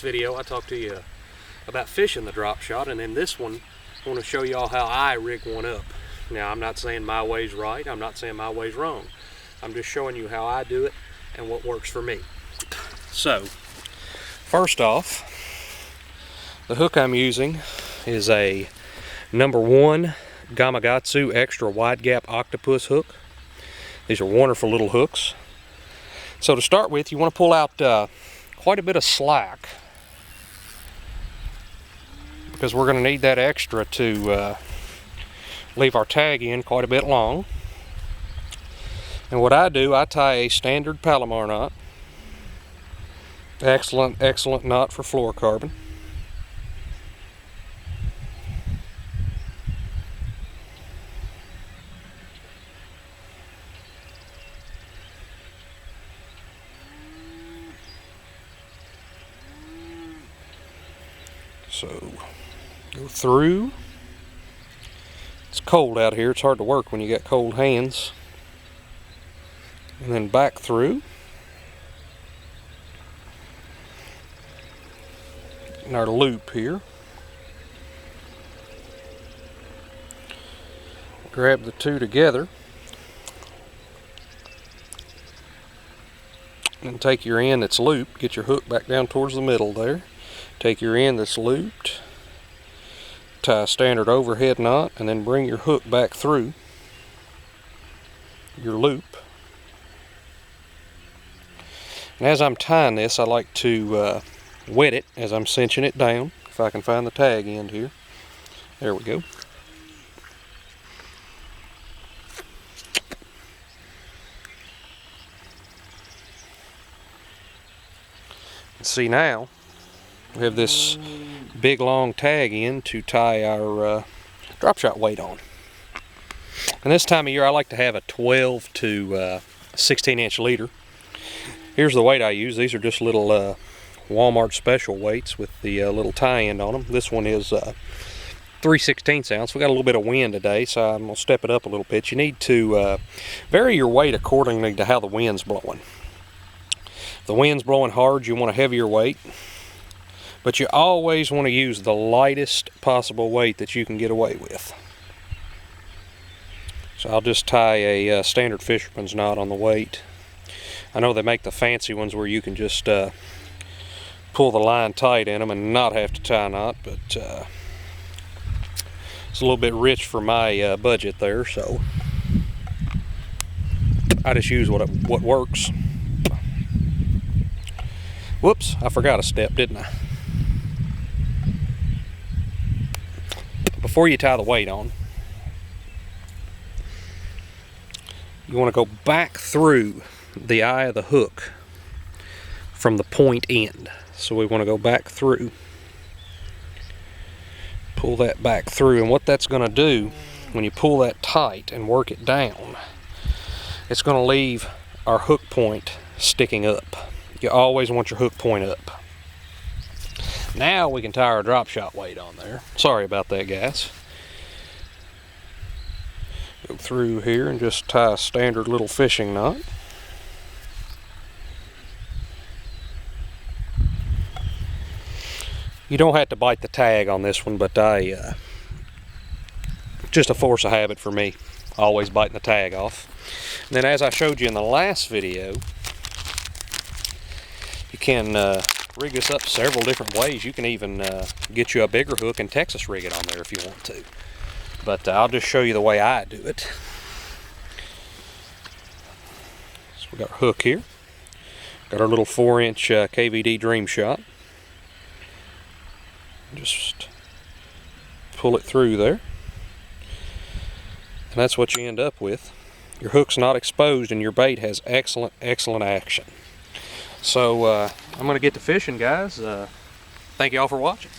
Video I talked to you about fishing the drop shot, and in this one I want to show y'all how I rig one up. Now, I'm not saying my way's right, I'm not saying my way's wrong. I'm just showing you how I do it and what works for me. So, first off, the hook I'm using is a #1 Gamakatsu extra wide gap octopus hook. These are wonderful little hooks. So to start with, you want to pull out quite a bit of slack, because we're going to need that extra to leave our tag in quite a bit long. And what I do, I tie a standard Palomar knot. Excellent knot for fluorocarbon. So, go through. It's cold out here, it's hard to work when you got cold hands. And then back through. In our loop here. Grab the two together. And take your end that's looped, get your hook back down towards the middle there. Take your end that's looped, tie a standard overhead knot, and then bring your hook back through your loop. And as I'm tying this, I like to wet it as I'm cinching it down, if I can find the tag end here. There we go. See, now we have this big long tag end to tie our drop shot weight on. And this time of year I like to have a 12 to 16-inch leader. Here's the weight I use. These are just little Walmart special weights with the little tie end on them. This one is 3/16 ounce. We got a little bit of wind today, so I'm going to step it up a little bit. You need to vary your weight accordingly to how the wind's blowing. If the wind's blowing hard, you want a heavier weight. But you always want to use the lightest possible weight that you can get away with. So I'll just tie a standard fisherman's knot on the weight. I know they make the fancy ones where you can just pull the line tight in them and not have to tie a knot, but it's a little bit rich for my budget there, so I just use what works. Whoops, I forgot a step, didn't I? Before you tie the weight on, you want to go back through the eye of the hook from the point end. So we want to go back through, pull that back through, and what that's going to do when you pull that tight and work it down, it's going to leave our hook point sticking up. You always want your hook point up. Now we can tie our drop shot weight on there. Sorry about that, guys. Go through here and just tie a standard little fishing knot. You don't have to bite the tag on this one, but just a force of habit for me, always biting the tag off. And then, as I showed you in the last video, you can rig this up several different ways. You can even get you a bigger hook and Texas rig it on there if you want to. But I'll just show you the way I do it. So we got our hook here. Got our little 4-inch KVD Dream Shot. Just pull it through there. And that's what you end up with. Your hook's not exposed and your bait has excellent action. So I'm going to get to fishing, guys. Thank you all for watching.